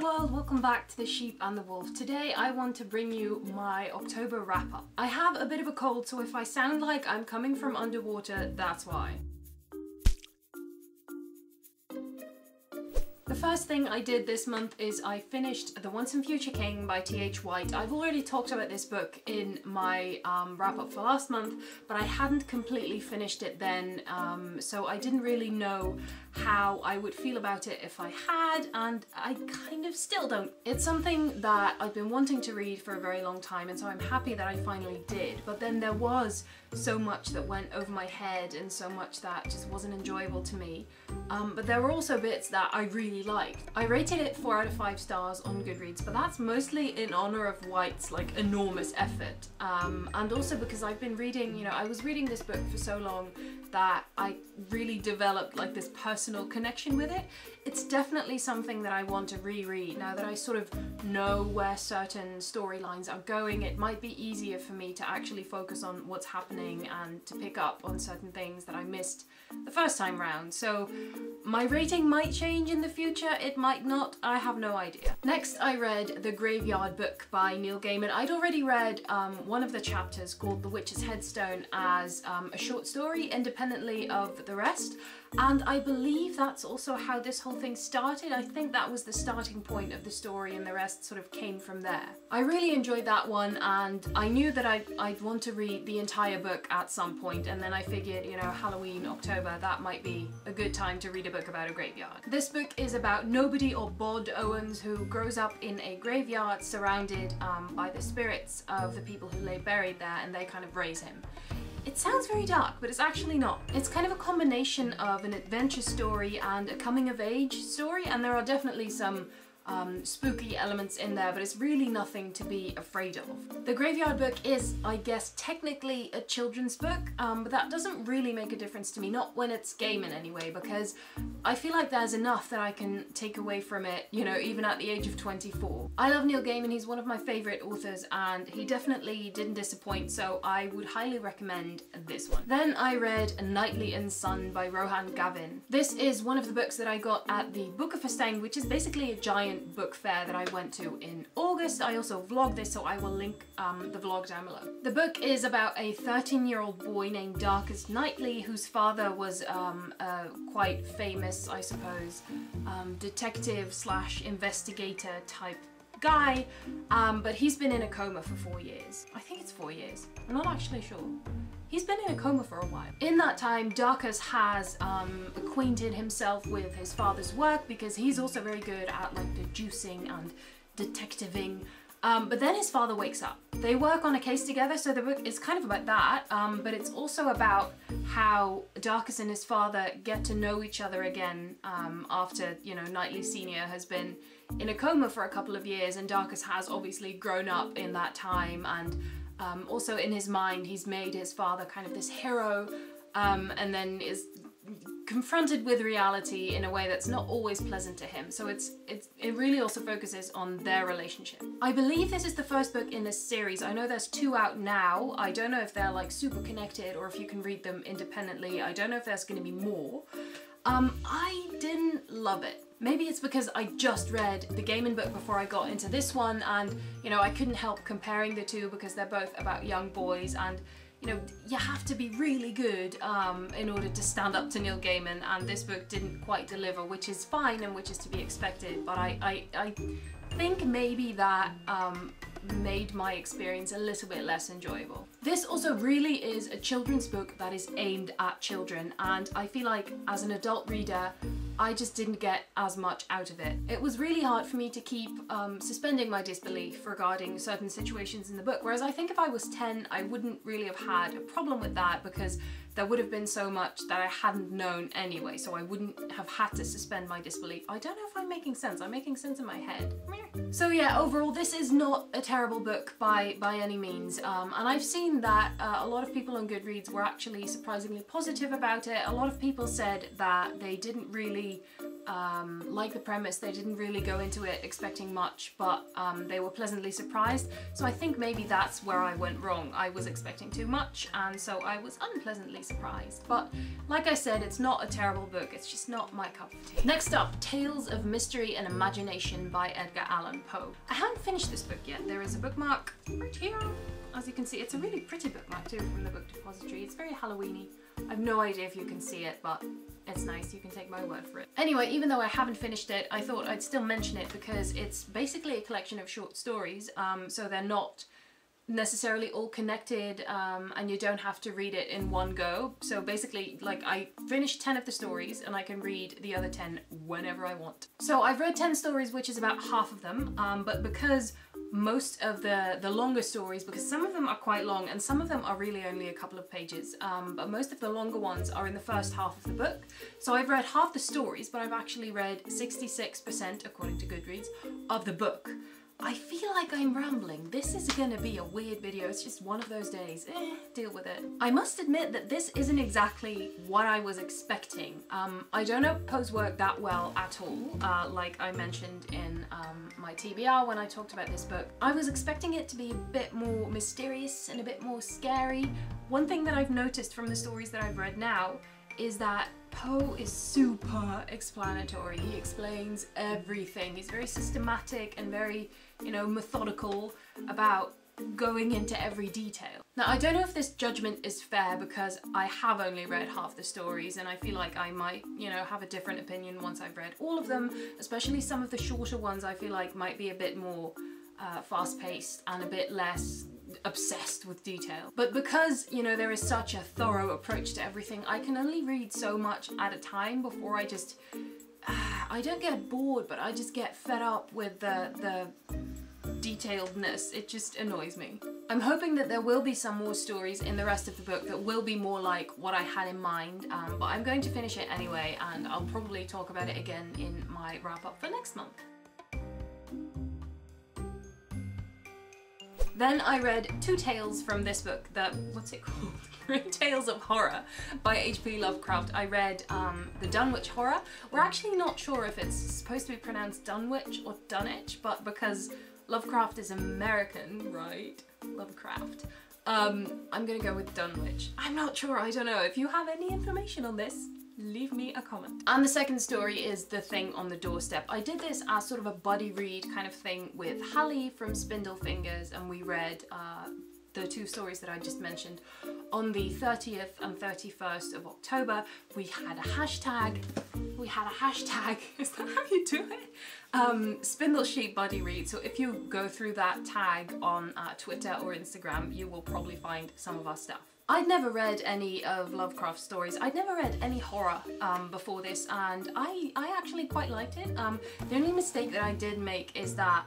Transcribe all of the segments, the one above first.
world, welcome back to The Sheep and the Wolf. Today I want to bring you my October wrap-up. I have a bit of a cold, so if I sound like I'm coming from underwater, that's why. The first thing I did this month is I finished The Once and Future King by T.H. White. I've already talked about this book in my wrap-up for last month, but I hadn't completely finished it then, so I didn't really know how I would feel about it if I had, and I kind of still don't. It's something that I've been wanting to read for a very long time, and so I'm happy that I finally did, but then there was so much that went over my head and so much that just wasn't enjoyable to me. But there were also bits that I really liked. I rated it 4 out of 5 stars on Goodreads, but that's mostly in honor of White's like enormous effort. And also because I've been reading, you know, I was reading this book for so long that I really developed like this personal connection with it. It's definitely something that I want to reread now that I sort of know where certain storylines are going. It might be easier for me to actually focus on what's happening and to pick up on certain things that I missed the first time round. So my rating might change in the future, it might not, I have no idea. Next I read The Graveyard Book by Neil Gaiman. I'd already read one of the chapters called The Witch's Headstone as a short story independently of the rest, and I believe that's also how this whole thing started. I think that was the starting point of the story and the rest sort of came from there. I really enjoyed that one, and I knew that I'd want to read the entire book at some point, and then I figured, you know, Halloween, October, that might be a good time to read a book about a graveyard. This book is about nobody or Bod Owens, who grows up in a graveyard surrounded by the spirits of the people who lay buried there, and they kind of raise him. It sounds very dark, but it's actually not. It's kind of a combination of an adventure story and a coming-of-age story, and there are definitely some spooky elements in there, but it's really nothing to be afraid of. The Graveyard Book is, I guess, technically a children's book, but that doesn't really make a difference to me, not when it's Gaiman anyway, because I feel like there's enough that I can take away from it, you know, even at the age of 24. I love Neil Gaiman, he's one of my favourite authors, and he definitely didn't disappoint, so I would highly recommend this one. Then I read Knightley and Son by Rohan Gavin. This is one of the books that I got at the Boekefestijn, which is basically a giant book fair that I went to in August. I also vlogged this, so I will link the vlog down below. The book is about a 13-year-old boy named Darcus Knightley, whose father was a quite famous, I suppose, detective slash investigator type guy, but he's been in a coma for 4 years. I think it's 4 years. I'm not actually sure. He's been in a coma for a while. In that time, Darcus has acquainted himself with his father's work because he's also very good at like deducing and detectiving. But then his father wakes up. They work on a case together, so the book is kind of about that, but it's also about how Darcus and his father get to know each other again after, you know, Knightley Sr. has been in a coma for a couple of years, and Darcus has obviously grown up in that time, and also in his mind he's made his father kind of this hero, and then is confronted with reality in a way that's not always pleasant to him. So it really also focuses on their relationship. I believe this is the first book in this series. I know there's 2 out now. I don't know if they're like super connected or if you can read them independently. I don't know if there's going to be more. I didn't love it. Maybe it's because I just read the Gaiman book before I got into this one, and you know, I couldn't help comparing the two because they're both about young boys, and you know, you have to be really good in order to stand up to Neil Gaiman, and this book didn't quite deliver, which is fine and which is to be expected, but I think maybe that made my experience a little bit less enjoyable. This also really is a children's book that is aimed at children, and I feel like as an adult reader I just didn't get as much out of it. It was really hard for me to keep suspending my disbelief regarding certain situations in the book, whereas I think if I was 10 I wouldn't really have had a problem with that because there would have been so much that I hadn't known anyway, so I wouldn't have had to suspend my disbelief. I don't know if I'm making sense. I'm making sense in my head. So yeah, overall this is not a terrible book by any means, and I've seen seen that a lot of people on Goodreads were actually surprisingly positive about it. A lot of people said that they didn't really like the premise, they didn't really go into it expecting much, but they were pleasantly surprised. So I think maybe that's where I went wrong. I was expecting too much, and so I was unpleasantly surprised. But like I said, it's not a terrible book, it's just not my cup of tea. Next up, Tales of Mystery and Imagination by Edgar Allan Poe. I haven't finished this book yet. There is a bookmark right here. As you can see, it's a really pretty bookmark too from the book depository. It's very Halloween-y. I have no idea if you can see it, but it's nice, you can take my word for it. Anyway, even though I haven't finished it, I thought I'd still mention it because it's basically a collection of short stories, so they're not necessarily all connected, and you don't have to read it in one go. So basically, like, I finished 10 of the stories and I can read the other 10 whenever I want. So I've read 10 stories, which is about half of them, but because most of the longer stories, because some of them are quite long and some of them are really only a couple of pages, but most of the longer ones are in the first half of the book. So I've read half the stories, but I've actually read 66%, according to Goodreads, of the book. I feel like I'm rambling. This is gonna be a weird video. It's just one of those days. Deal with it. I must admit that this isn't exactly what I was expecting. I don't know Poe's work that well at all, like I mentioned in my TBR when I talked about this book. I was expecting it to be a bit more mysterious and a bit more scary. One thing that I've noticed from the stories that I've read now is that Poe is super explanatory. He explains everything. He's very systematic and very, you know, methodical about going into every detail. Now, I don't know if this judgment is fair because I have only read half the stories and I feel like I might, you know, have a different opinion once I've read all of them, especially some of the shorter ones I feel like might be a bit more fast-paced and a bit less obsessed with detail. But because, you know, there is such a thorough approach to everything, I can only read so much at a time before I just, I don't get bored, but I just get fed up with the detailedness. It just annoys me. I'm hoping that there will be some more stories in the rest of the book that will be more like what I had in mind, but I'm going to finish it anyway, and I'll probably talk about it again in my wrap-up for next month. Then I read two tales from this book, what's it called? Great Tales of Horror by H.P. Lovecraft. I read the Dunwich Horror. We're actually not sure if it's supposed to be pronounced Dunwich or Dunwich, but because Lovecraft is American, right? Lovecraft. I'm gonna go with Dunwich. I'm not sure, I don't know. If you have any information on this, leave me a comment. And the second story is The Thing on the Doorstep. I did this as sort of a buddy read kind of thing with Hallie from Spindle Fingers, and we read the two stories that I just mentioned on the 30th and 31st of October. We had a hashtag, is that how you do it? Spindle Sheep Buddy Read. So if you go through that tag on Twitter or Instagram, you will probably find some of our stuff. I'd never read any of Lovecraft's stories. I'd never read any horror before this, and I actually quite liked it. The only mistake that I did make is that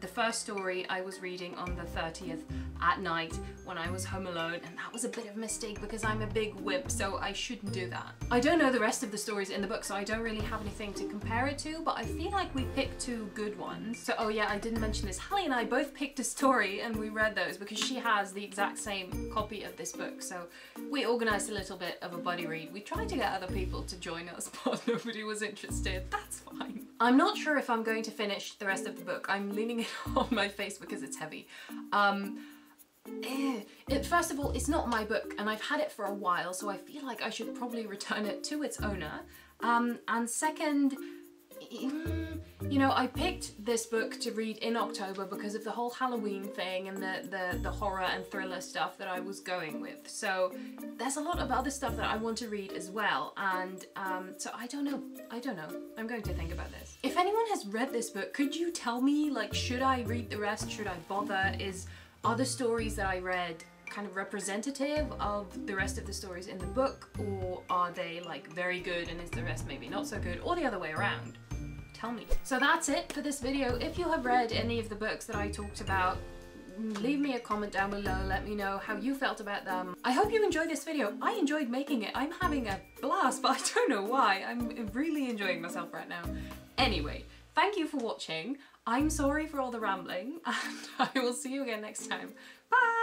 the first story I was reading on the 30th at night when I was home alone, and that was a bit of a mistake because I'm a big wimp, so I shouldn't do that. I don't know the rest of the stories in the book, so I don't really have anything to compare it to, but I feel like we picked two good ones. So, oh yeah, I didn't mention this. Hallie and I both picked a story and we read those because she has the exact same copy of this book. So we organised a little bit of a buddy read. We tried to get other people to join us, but nobody was interested. That's fine. I'm not sure if I'm going to finish the rest of the book. I'm leaning it on my face because it's heavy. First of all, it's not my book and I've had it for a while, so I feel like I should probably return it to its owner. And second, you know, I picked this book to read in October because of the whole Halloween thing and the horror and thriller stuff that I was going with. So there's a lot of other stuff that I want to read as well, and so I don't know. I'm going to think about this. If anyone has read this book, could you tell me, like, should I read the rest? Should I bother? Are the stories that I read kind of representative of the rest of the stories in the book, or are they like very good and is the rest maybe not so good, or the other way around? Tell me. So that's it for this video. If you have read any of the books that I talked about, leave me a comment down below, let me know how you felt about them. I hope you enjoyed this video. I enjoyed making it. I'm having a blast, but I don't know why. I'm really enjoying myself right now. Anyway, thank you for watching. I'm sorry for all the rambling, and I will see you again next time. Bye!